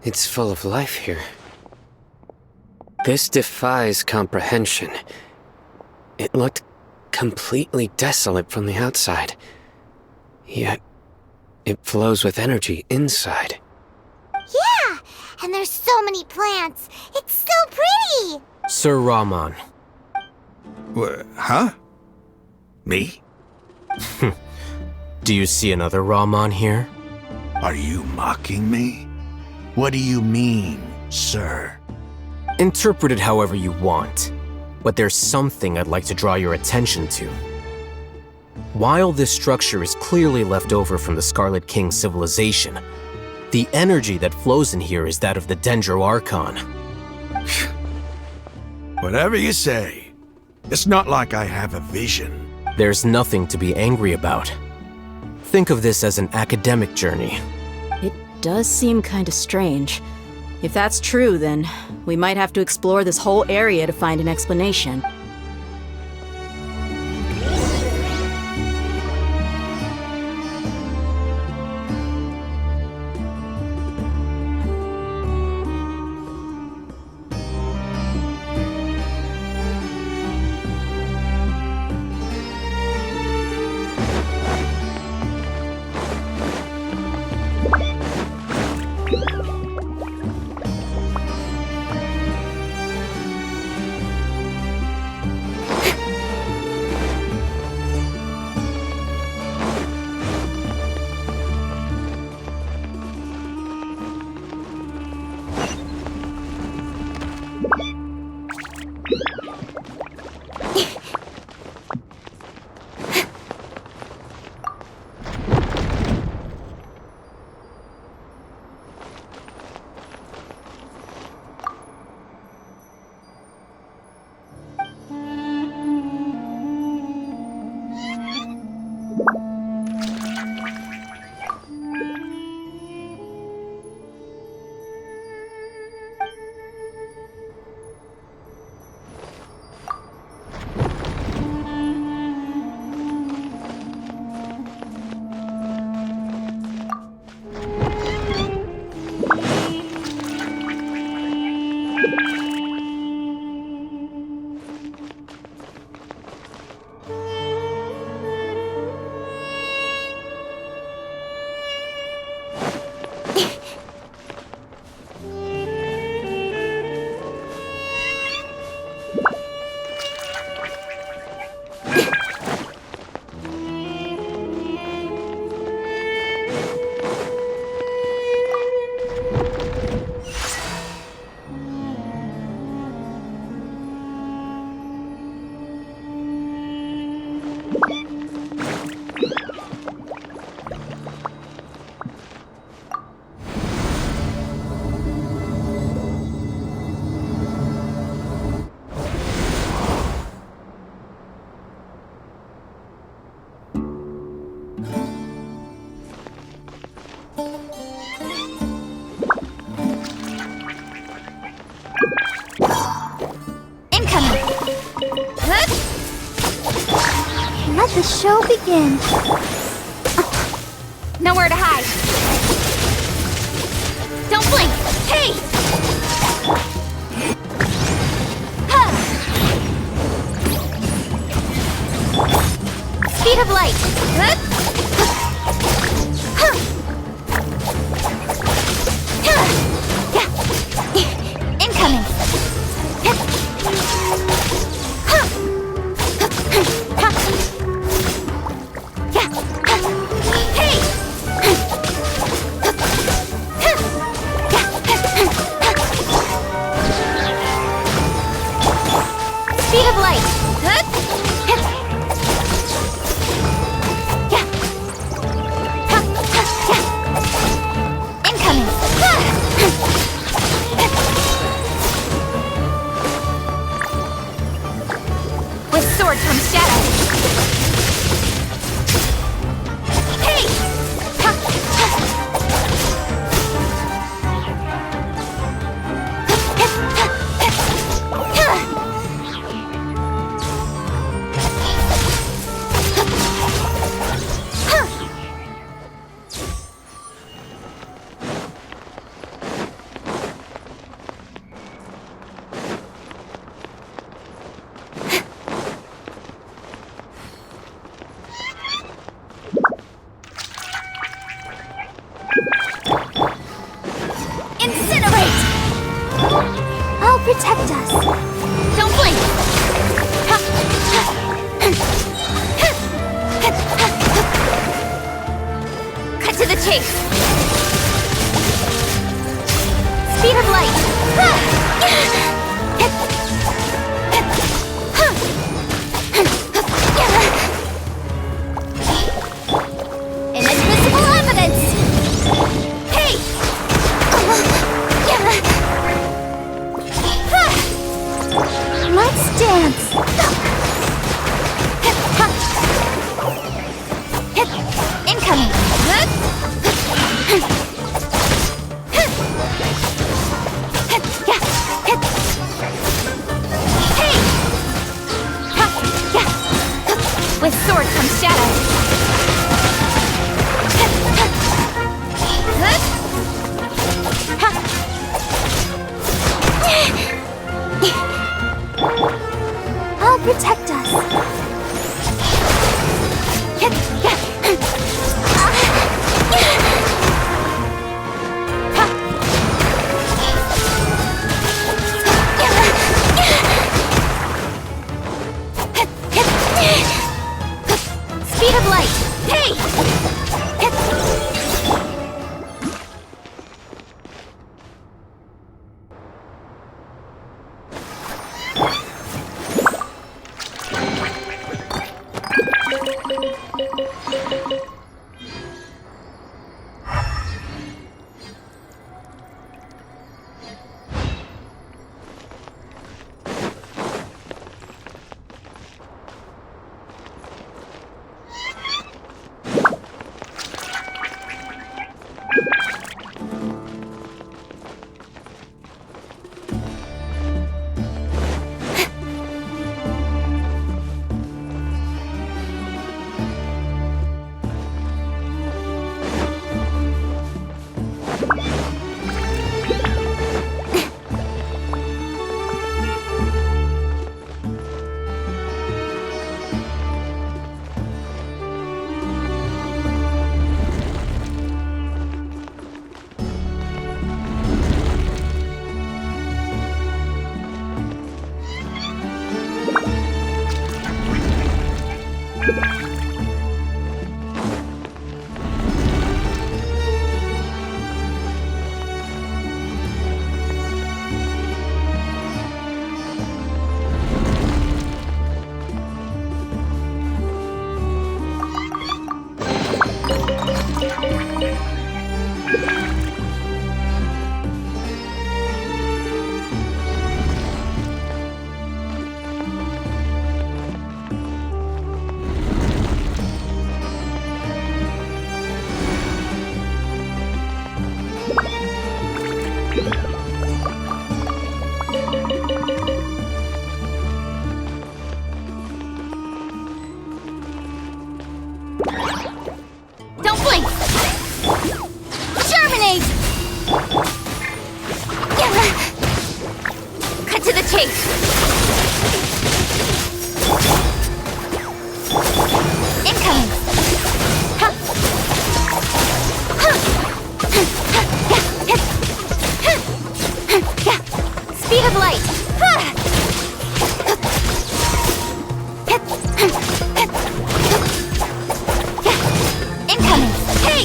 It's full of life here. This defies comprehension. It looked completely desolate from the outside. Yet, it flows with energy inside. Yeah! And there's so many plants! It's so pretty! Sir Rahman. Huh? Me? Do you see another Rahman here? Are you mocking me? What do you mean, sir? Interpret it however you want, but there's something I'd like to draw your attention to. While this structure is clearly left over from the Scarlet King civilization, the energy that flows in here is that of the Dendro Archon. Whatever you say. It's not like I have a vision. There's nothing to be angry about. Think of this as an academic journey. It does seem kinda strange. If that's true, then we might have to explore this whole area to find an explanation. Let the show begin. Nowhere to hide. Don't blink. Hey! Huh. Speed of light. Huh. Huh. Yeah. Incoming. Speed of light. chase! Speed of light! Inadmissible evidence! Hey! Let's dance! Incoming! Hey! With sword comes shadow. I'll protect us. Speed of light. Hey! Don't blink! Germinate! Cut to the chase! Incoming! Speed of light! Incoming! Hey!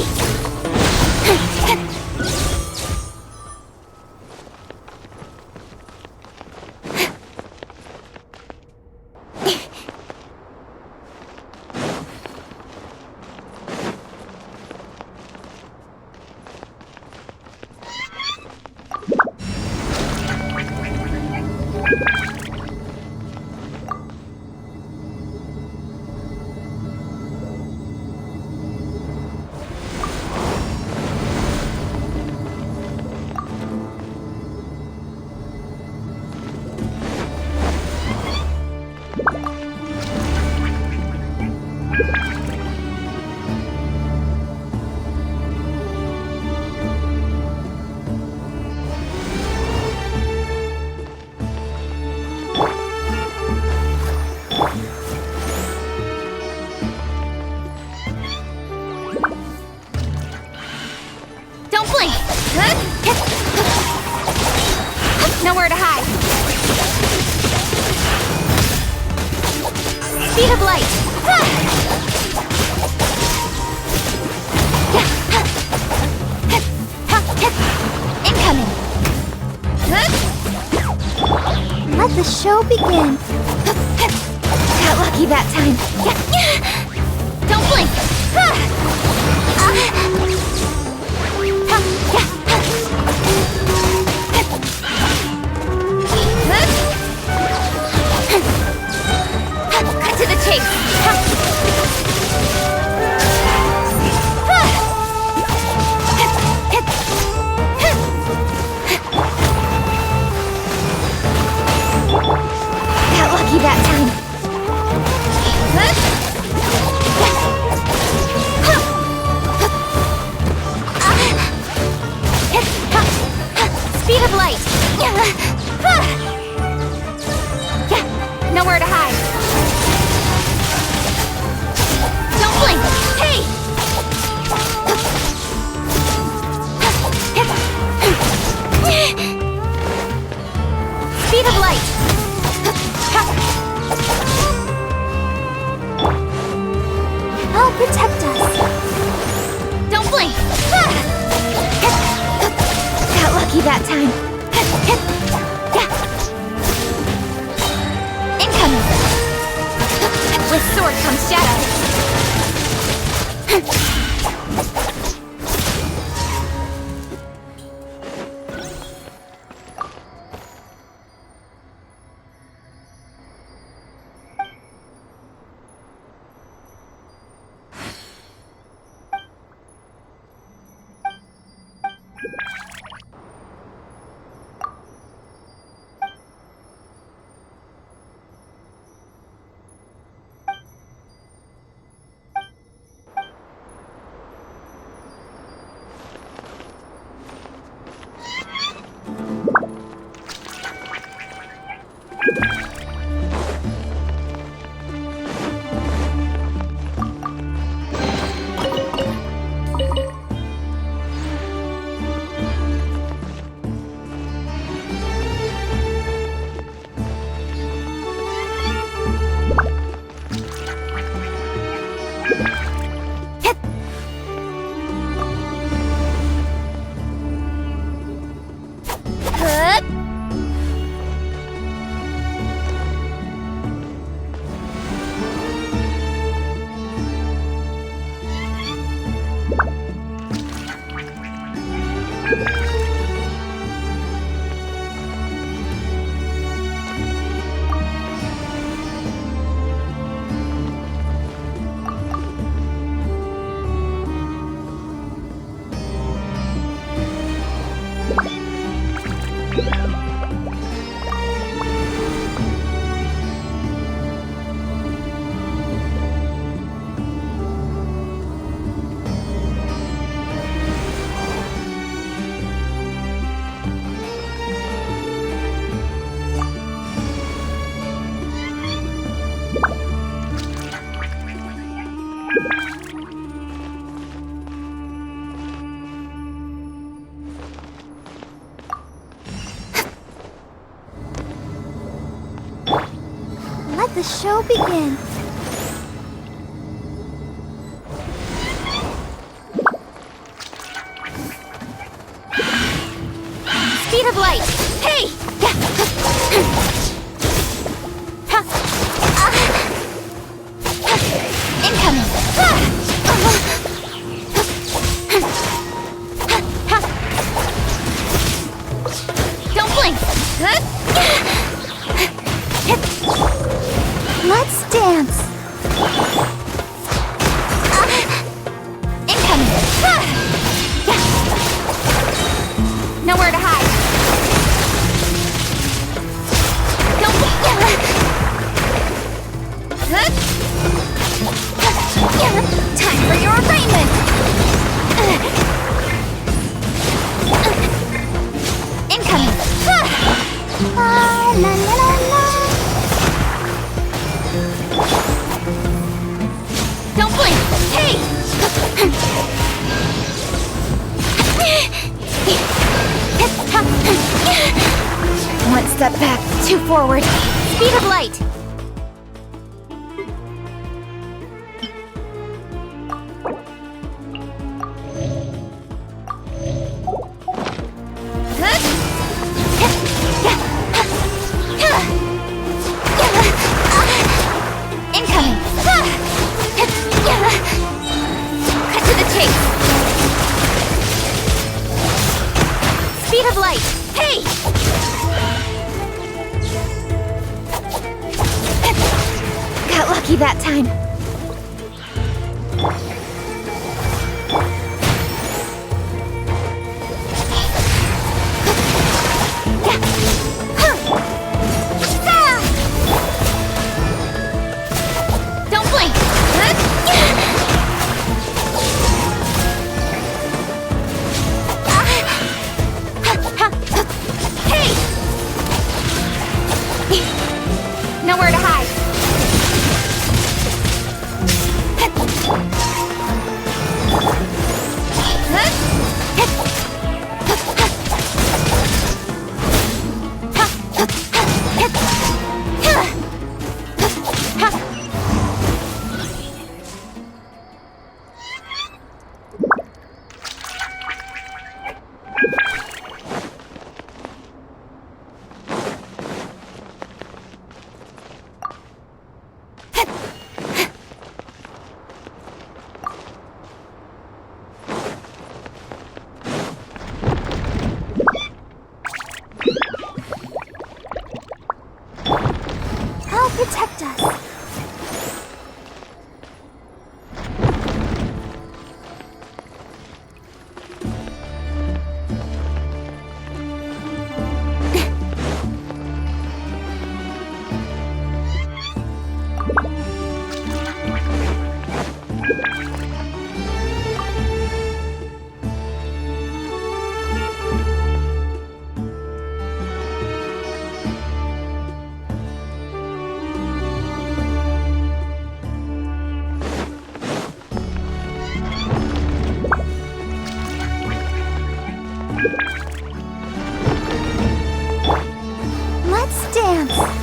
Don't blink! Nowhere to hide! Speed of light! show begin. Got lucky that time. Don't blink. Cut to the chase. Got lucky that time. Speed of light. Nowhere to hide. Don't blink. Hey! Speed of light. I'll protect us. Don't blink. Got lucky that time. Incoming. With sword comes shadow. Let the show begin. Speed of light. Hey! Incoming. Don't blink. Let's dance. Incoming. Nowhere to hide. Don't time for your arraignment. Incoming. La la la la la. Don't blink. Hey. One step back, two forward. Speed of light. Let's dance.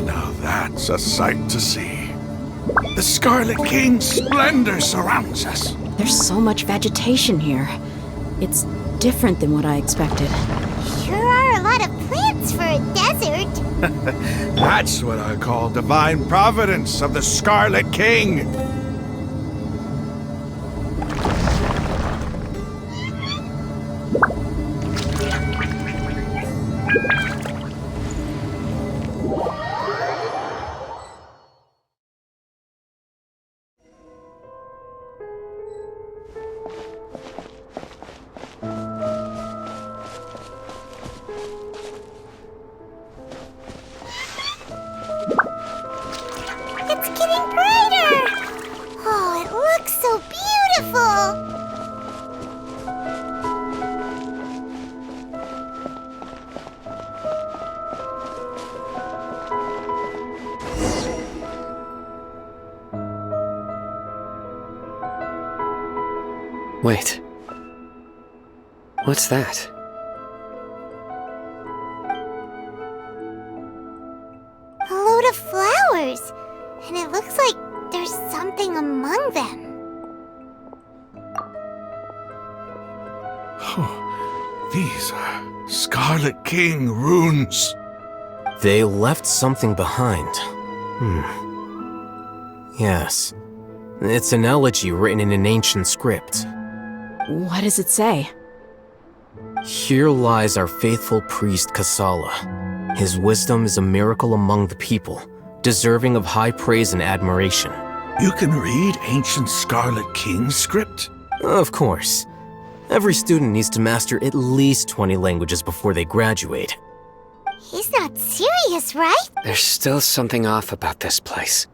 Now that's a sight to see. The Scarlet King's splendor surrounds us. There's so much vegetation here. It's different than what I expected. Sure are a lot of plants for a desert. That's what I call divine providence of the Scarlet King. Wait. What's that? A load of flowers. And it looks like there's something among them. Oh, these are Scarlet King runes. They left something behind. Yes. It's an elegy written in an ancient script. What does it say? Here lies our faithful priest Kasala. His wisdom is a miracle among the people, deserving of high praise and admiration. You can read ancient Scarlet King script? Of course. Every student needs to master at least 20 languages before they graduate. He's not serious, right? There's still something off about this place.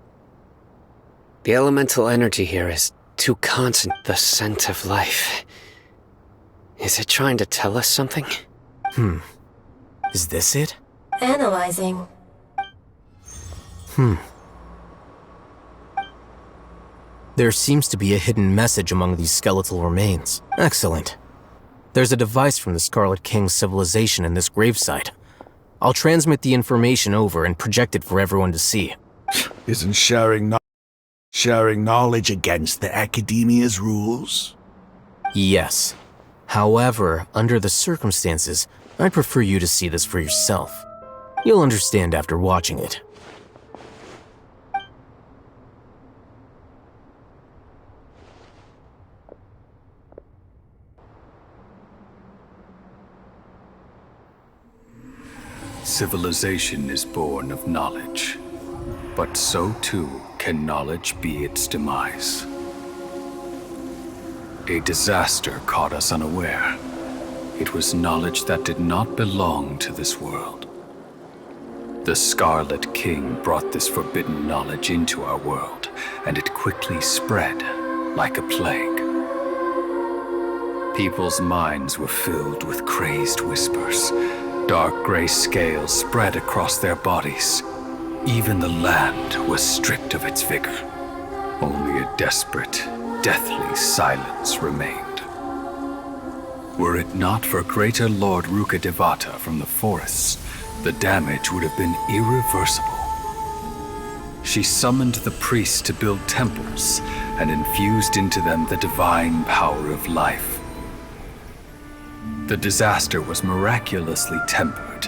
The elemental energy here is too constant, the scent of life. Is it trying to tell us something? Is this it? Analyzing. There seems to be a hidden message among these skeletal remains. Excellent. There's a device from the Scarlet King civilization in this gravesite. I'll transmit the information over and project it for everyone to see. Isn't sharing knowledge against the Academia's rules? Yes. However, under the circumstances, I'd prefer you to see this for yourself. You'll understand after watching it. Civilization is born of knowledge, but so too can knowledge be its demise. A disaster caught us unaware. It was knowledge that did not belong to this world. The Scarlet King brought this forbidden knowledge into our world, and it quickly spread like a plague. People's minds were filled with crazed whispers. Dark gray scales spread across their bodies. Even the land was stripped of its vigor. Only a desperate, deathly silence remained. Were it not for Greater Lord Rukkhadevata from the forests, the damage would have been irreversible. She summoned the priests to build temples and infused into them the divine power of life. The disaster was miraculously tempered,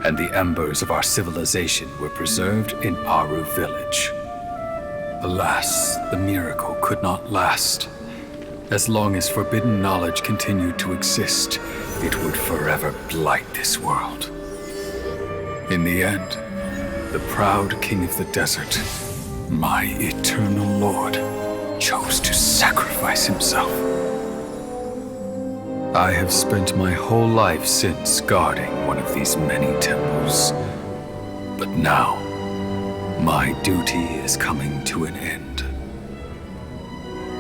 and the embers of our civilization were preserved in Aru village. Alas, the miracle could not last. As long as forbidden knowledge continued to exist, it would forever blight this world. In the end, the proud king of the desert, my eternal lord, chose to sacrifice himself. I have spent my whole life since guarding one of these many temples. But now, my duty is coming to an end.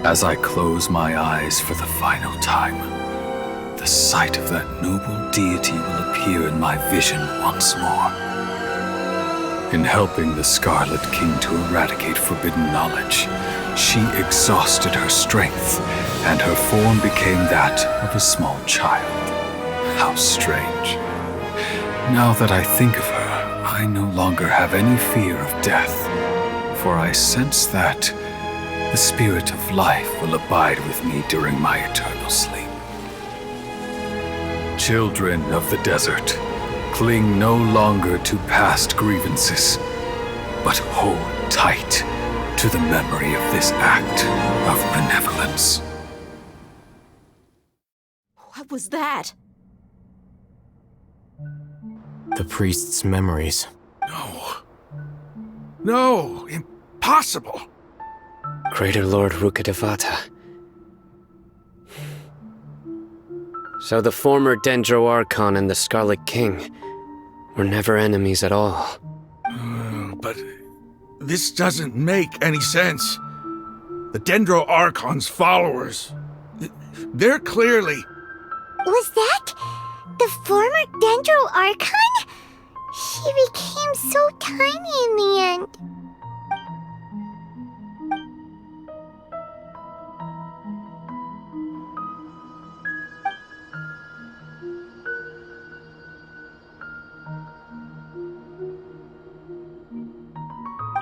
As I close my eyes for the final time, the sight of that noble deity will appear in my vision once more. In helping the Scarlet King to eradicate forbidden knowledge, she exhausted her strength, and her form became that of a small child. How strange. Now that I think of her, I no longer have any fear of death, for I sense that the spirit of life will abide with me during my eternal sleep. Children of the desert, cling no longer to past grievances, but hold tight to the memory of this act of benevolence. What was that? The priest's memories. No, impossible. Greater Lord Rukkhadevata. So the former Dendro Archon and the Scarlet King were never enemies at all. But this doesn't make any sense. The Dendro Archon's followers, they're clearly... Was that the former Dendro Archon? She became so tiny in the end.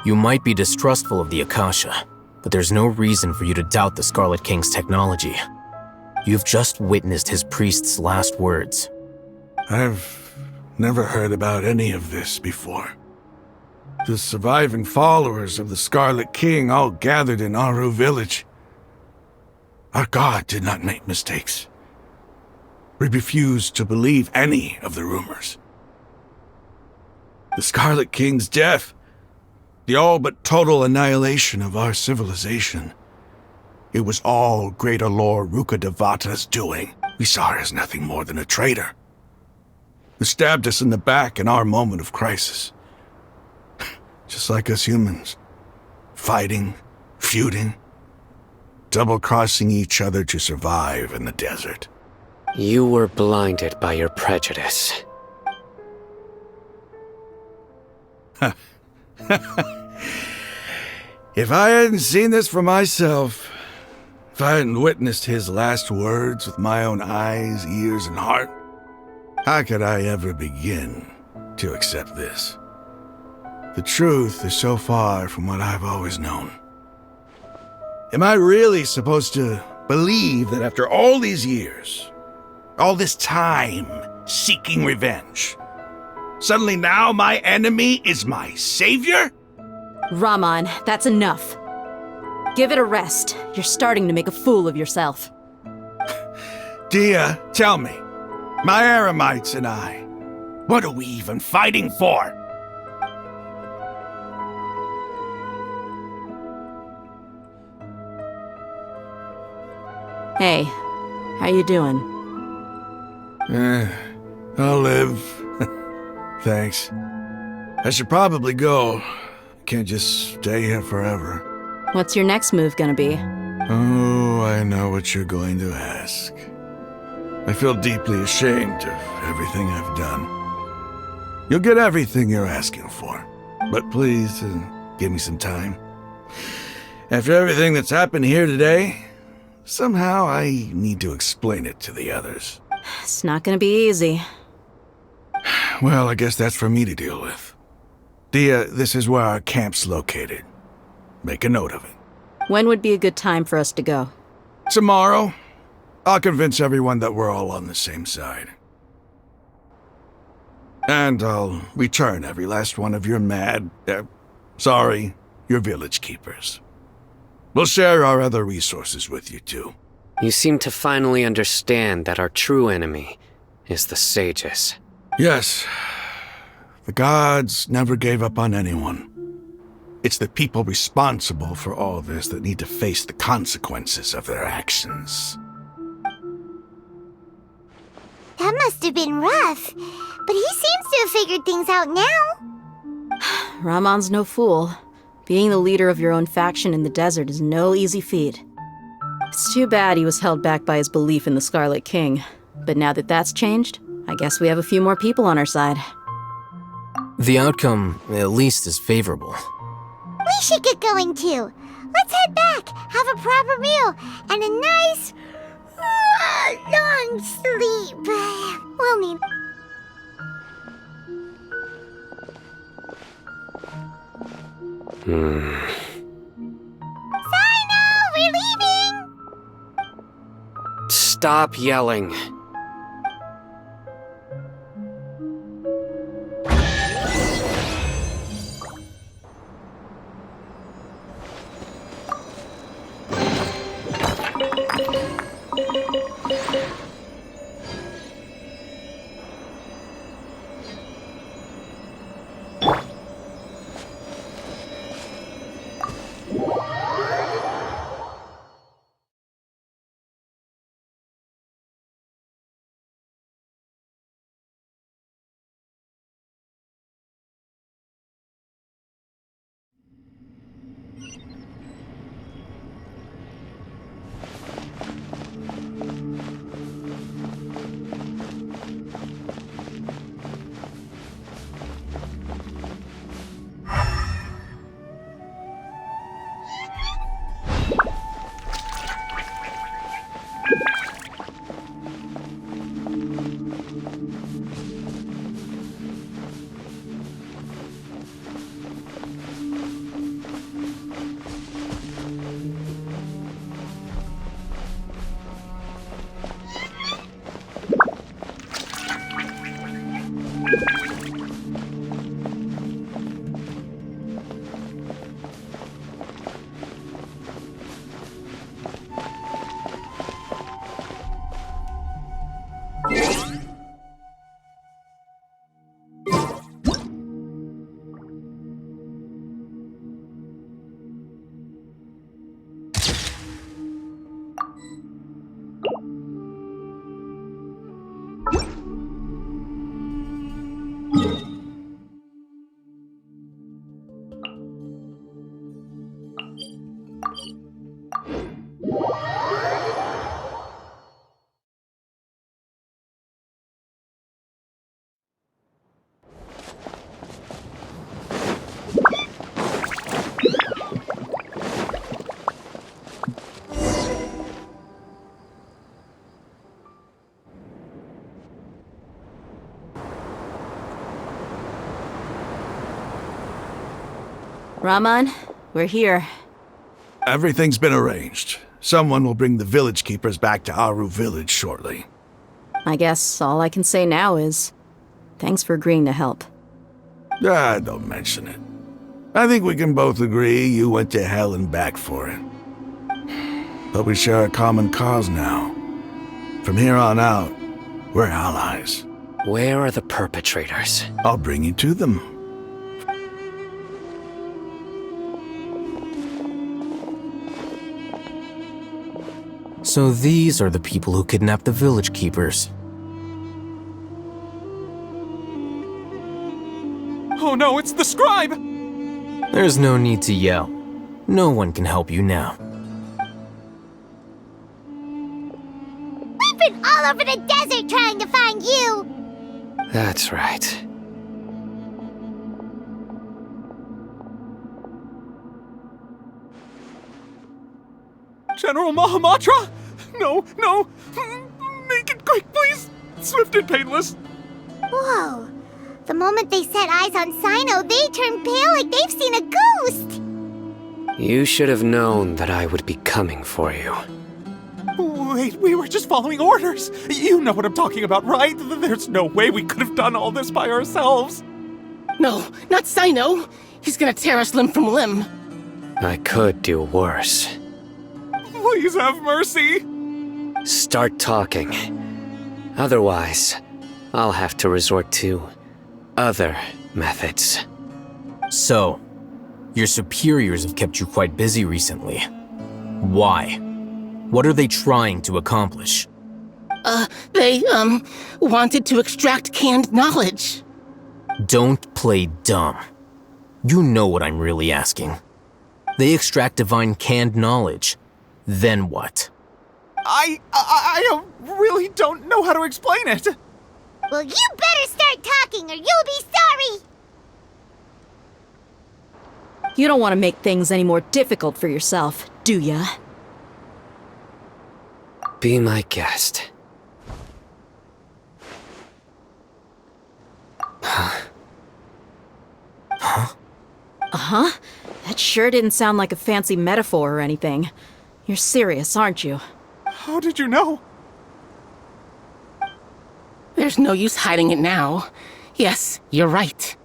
You might be distrustful of the Akasha, but there's no reason for you to doubt the Scarlet King's technology. You've just witnessed his priest's last words. I've never heard about any of this before. The surviving followers of the Scarlet King all gathered in Aru village. Our god did not make mistakes. We refused to believe any of the rumors. The Scarlet King's death, the all but total annihilation of our civilization, it was all Greater Lord Rukkhadevata's doing. We saw her as nothing more than a traitor, who stabbed us in the back in our moment of crisis. Just like us humans. Fighting, feuding, double-crossing each other to survive in the desert. You were blinded by your prejudice. If I hadn't seen this for myself, if I hadn't witnessed his last words with my own eyes, ears, and heart, how could I ever begin to accept this? The truth is so far from what I've always known. Am I really supposed to believe that after all these years, all this time seeking revenge, suddenly now my enemy is my savior? Raman, that's enough. Give it a rest. You're starting to make a fool of yourself. Dia, tell me, my Eremites and I, what are we even fighting for? Hey, how you doing? I'll live. Thanks. I should probably go. Can't just stay here forever. What's your next move gonna be? Oh, I know what you're going to ask. I feel deeply ashamed of everything I've done. You'll get everything you're asking for. But please, give me some time. After everything that's happened here today, somehow I need to explain it to the others. It's not gonna be easy. Well, I guess that's for me to deal with. Dia, this is where our camp's located. Make a note of it. When would be a good time for us to go? Tomorrow, I'll convince everyone that we're all on the same side. And I'll return every last one of your your village keepers. We'll share our other resources with you too. You seem to finally understand that our true enemy is the sages. Yes, the gods never gave up on anyone. It's the people responsible for all this that need to face the consequences of their actions. That must have been rough, but he seems to have figured things out now. Raman's no fool. Being the leader of your own faction in the desert is no easy feat. It's too bad he was held back by his belief in the Scarlet King. But now that that's changed, I guess we have a few more people on our side. The outcome, at least, is favorable. We should get going too. Let's head back, have a proper meal, and a nice, long sleep. We'll need... Sino, we're leaving! Stop yelling. Raman, we're here. Everything's been arranged. Someone will bring the village keepers back to Aru village shortly. I guess all I can say now is, thanks for agreeing to help. Don't mention it. I think we can both agree you went to hell and back for it. But we share a common cause now. From here on out, we're allies. Where are the perpetrators? I'll bring you to them. So these are the people who kidnapped the village keepers. Oh no, it's the scribe! There's no need to yell. No one can help you now. We've been all over the desert trying to find you! That's right. General Mahamatra? No, no! Make it quick, please! Swift and painless! Whoa. The moment they set eyes on Sino, they turn pale like they've seen a ghost! You should have known that I would be coming for you. Wait, we were just following orders! You know what I'm talking about, right? There's no way we could have done all this by ourselves! No, not Sino! He's gonna tear us limb from limb! I could do worse. Please have mercy! Start talking. Otherwise, I'll have to resort to other methods. So, your superiors have kept you quite busy recently. Why? What are they trying to accomplish? They wanted to extract canned knowledge. Don't play dumb. You know what I'm really asking. They extract divine canned knowledge. Then what? I really don't know how to explain it! Well, you better start talking or you'll be sorry! You don't want to make things any more difficult for yourself, do ya? Be my guest. Uh-huh. That sure didn't sound like a fancy metaphor or anything. You're serious, aren't you? How did you know? There's no use hiding it now. Yes, you're right.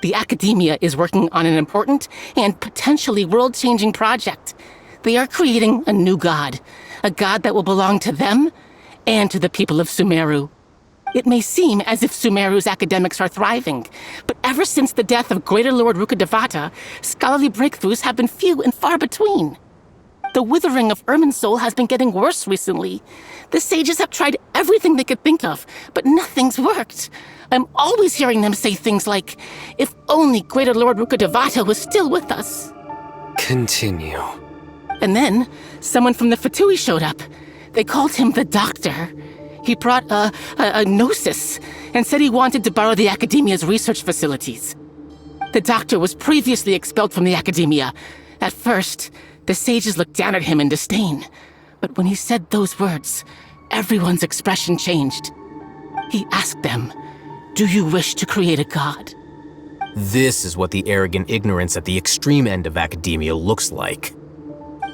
The Academia is working on an important and potentially world-changing project. They are creating a new god. A god that will belong to them and to the people of Sumeru. It may seem as if Sumeru's academics are thriving, but ever since the death of Greater Lord Rukkhadevata, scholarly breakthroughs have been few and far between. The withering of Irminsul has been getting worse recently. The sages have tried everything they could think of, but nothing's worked. I'm always hearing them say things like, if only Greater Lord Rukkhadevata was still with us. Continue. And then, someone from the Fatui showed up. They called him the Doctor. He brought a gnosis and said he wanted to borrow the Academia's research facilities. The Doctor was previously expelled from the Academia. At first, the sages looked down at him in disdain. But when he said those words, everyone's expression changed. He asked them, "Do you wish to create a god?" This is what the arrogant ignorance at the extreme end of academia looks like.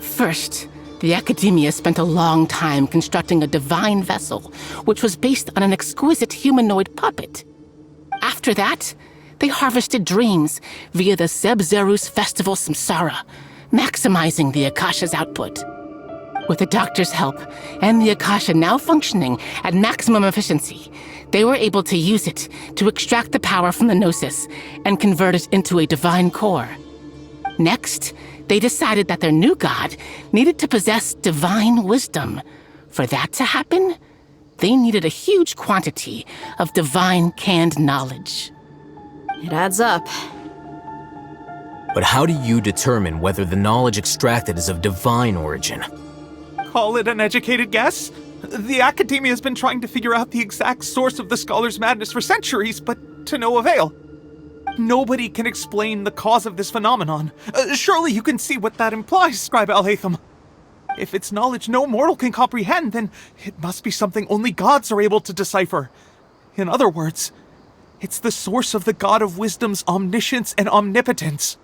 First, the Academia spent a long time constructing a divine vessel, which was based on an exquisite humanoid puppet. After that, they harvested dreams via the Zeb-Zerus Festival Samsara, maximizing the Akasha's output. With the Doctor's help, and the Akasha now functioning at maximum efficiency, they were able to use it to extract the power from the Gnosis and convert it into a divine core. Next, they decided that their new god needed to possess divine wisdom. For that to happen, they needed a huge quantity of divine canned knowledge. It adds up. But how do you determine whether the knowledge extracted is of divine origin? Call it an educated guess? The Academia has been trying to figure out the exact source of the Scholar's madness for centuries, but to no avail. Nobody can explain the cause of this phenomenon. Surely you can see what that implies, Scribe Alhaitham. If it's knowledge no mortal can comprehend, then it must be something only gods are able to decipher. In other words, it's the source of the God of Wisdom's omniscience and omnipotence.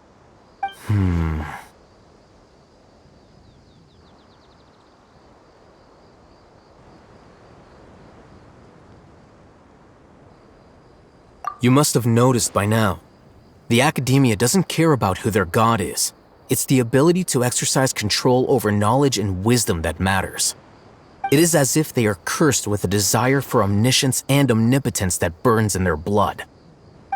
You must have noticed by now. The Academia doesn't care about who their god is. It's the ability to exercise control over knowledge and wisdom that matters. It is as if they are cursed with a desire for omniscience and omnipotence that burns in their blood.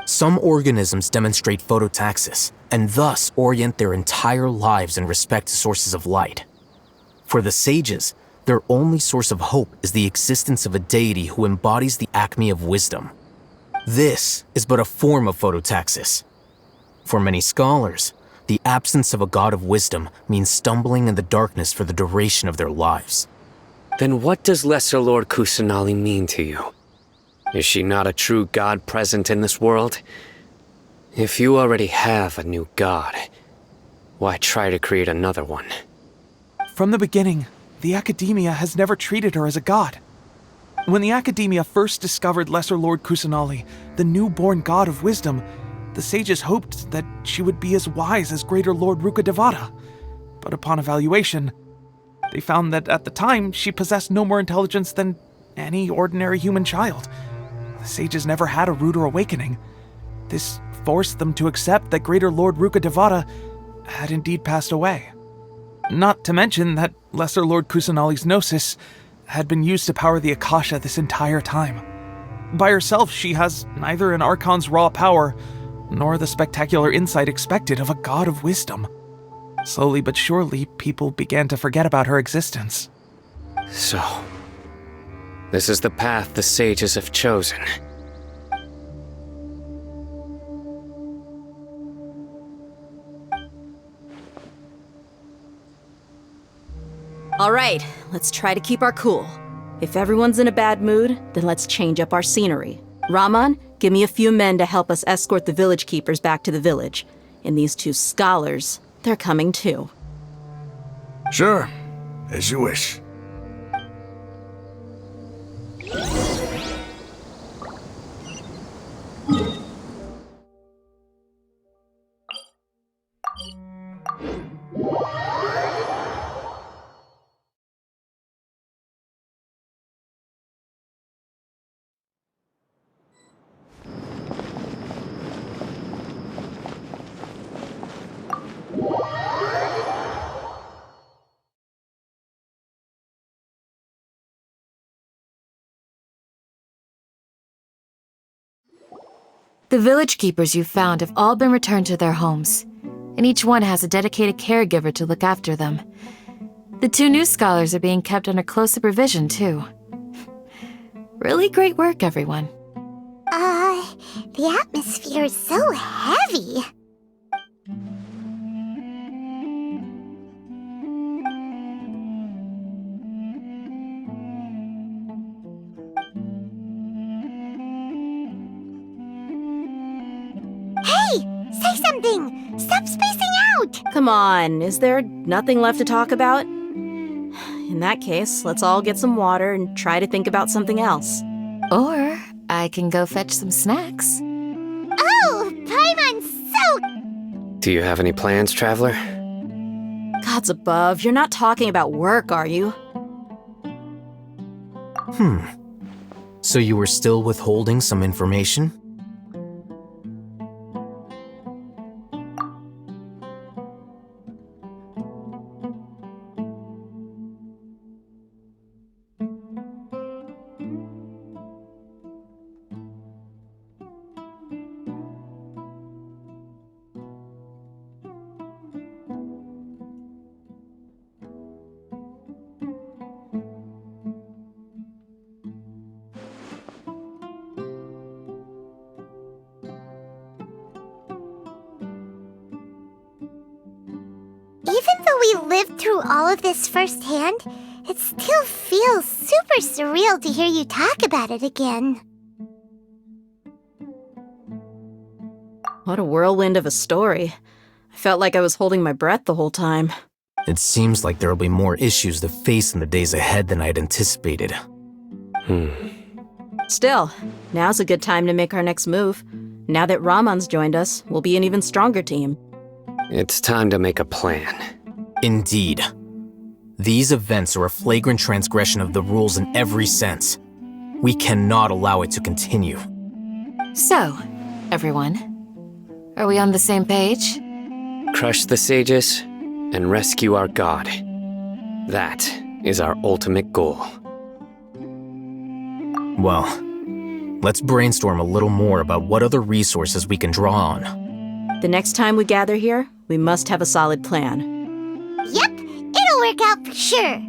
Some organisms demonstrate phototaxis, and thus orient their entire lives in respect to sources of light. For the sages, their only source of hope is the existence of a deity who embodies the acme of wisdom. This is but a form of phototaxis. For many scholars, the absence of a god of wisdom means stumbling in the darkness for the duration of their lives. Then what does Lesser Lord Kusanali mean to you? Is she not a true god present in this world? If you already have a new god, why try to create another one? From the beginning, the Academia has never treated her as a god. When the Academia first discovered Lesser Lord Kusanali, the newborn god of wisdom, the sages hoped that she would be as wise as Greater Lord Rukkhadevata. But upon evaluation, they found that at the time she possessed no more intelligence than any ordinary human child. The sages never had a ruder awakening. This forced them to accept that Greater Lord Rukkhadevata had indeed passed away. Not to mention that Lesser Lord Kusanali's gnosis had been used to power the Akasha this entire time. By herself, she has neither an Archon's raw power, nor the spectacular insight expected of a god of wisdom. Slowly but surely, people began to forget about her existence. So, this is the path the sages have chosen. All right, let's try to keep our cool. If everyone's in a bad mood, then let's change up our scenery. Raman, give me a few men to help us escort the village keepers back to the village. And these two scholars, they're coming too. Sure, as you wish. The village keepers you found have all been returned to their homes, and each one has a dedicated caregiver to look after them. The two new scholars are being kept under close supervision, too. Really great work, everyone. The atmosphere is so heavy. Say something! Stop spacing out! Come on, is there nothing left to talk about? In that case, let's all get some water and try to think about something else. Or I can go fetch some snacks. Oh, Paimon's so... Do you have any plans, Traveler? Gods above, you're not talking about work, are you? So you were still withholding some information? Even though we lived through all of this firsthand, it still feels super surreal to hear you talk about it again. What a whirlwind of a story. I felt like I was holding my breath the whole time. It seems like there'll be more issues to face in the days ahead than I'd anticipated. Still, now's a good time to make our next move. Now that Raman's joined us, we'll be an even stronger team. It's time to make a plan. Indeed. These events are a flagrant transgression of the rules in every sense. We cannot allow it to continue. So, everyone, are we on the same page? Crush the sages and rescue our god. That is our ultimate goal. Well, let's brainstorm a little more about what other resources we can draw on. The next time we gather here, we must have a solid plan. Yep, it'll work out for sure.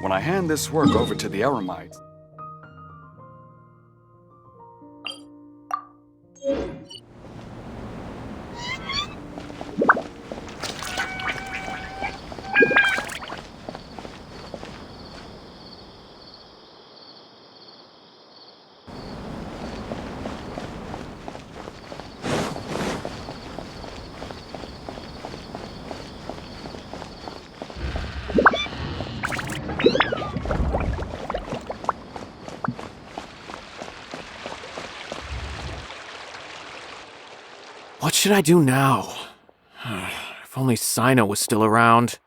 When I hand this work over to the Eremites, What should I do now? If only Sino was still around.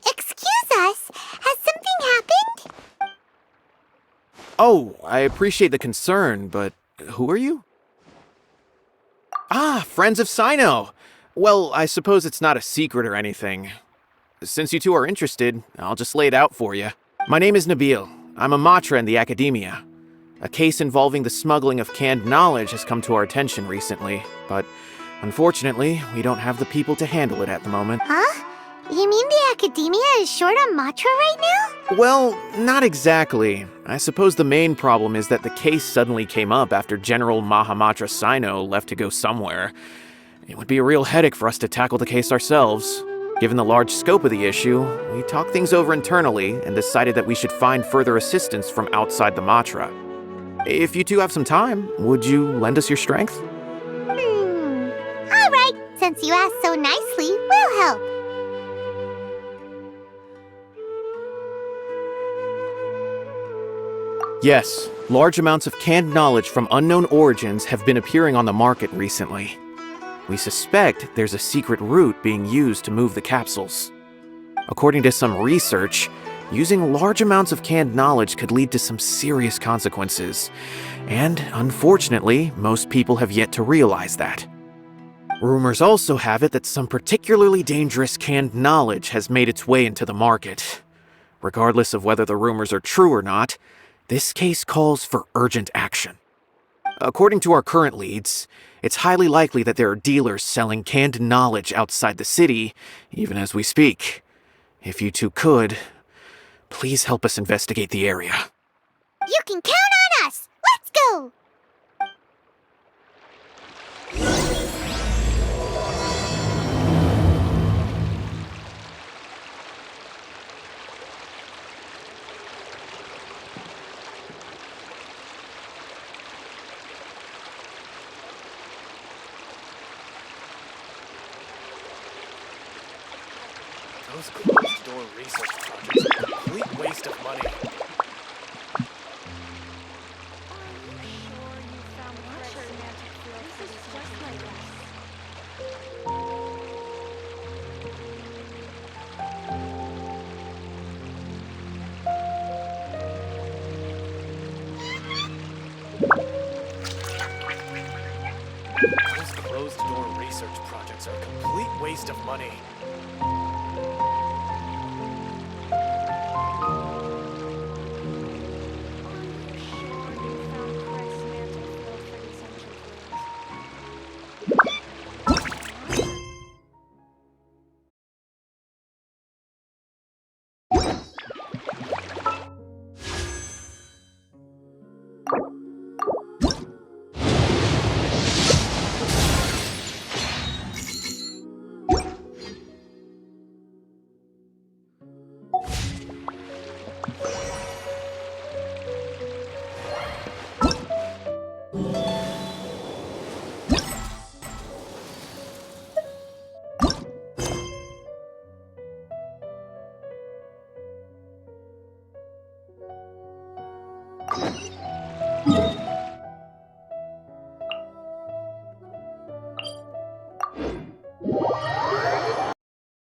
Excuse us. Has something happened? Oh, I appreciate the concern, but who are you? Ah, friends of Sino. Well, I suppose it's not a secret or anything. Since you two are interested, I'll just lay it out for you. My name is Nabil. I'm a Matra in the Academia. A case involving the smuggling of canned knowledge has come to our attention recently, but unfortunately, we don't have the people to handle it at the moment. Huh? You mean the academia is short on Matra right now? Well, not exactly. I suppose the main problem is that the case suddenly came up after General Mahamatra Sino left to go somewhere. It would be a real headache for us to tackle the case ourselves. Given the large scope of the issue, we talked things over internally and decided that we should find further assistance from outside the Matra. If you two have some time, would you lend us your strength? Alright, since you asked so nicely, we'll help. Yes, large amounts of canned knowledge from unknown origins have been appearing on the market recently. We suspect there's a secret route being used to move the capsules. According to some research, using large amounts of canned knowledge could lead to some serious consequences, and unfortunately, most people have yet to realize that. Rumors also have it that some particularly dangerous canned knowledge has made its way into the market. Regardless of whether the rumors are true or not, this case calls for urgent action. According to our current leads, it's highly likely that there are dealers selling canned knowledge outside the city, even as we speak. If you two could, please help us investigate the area. You can count on us! Let's go! Those closed-door research projects are a complete waste of money. Those closed-door research projects are a complete waste of money.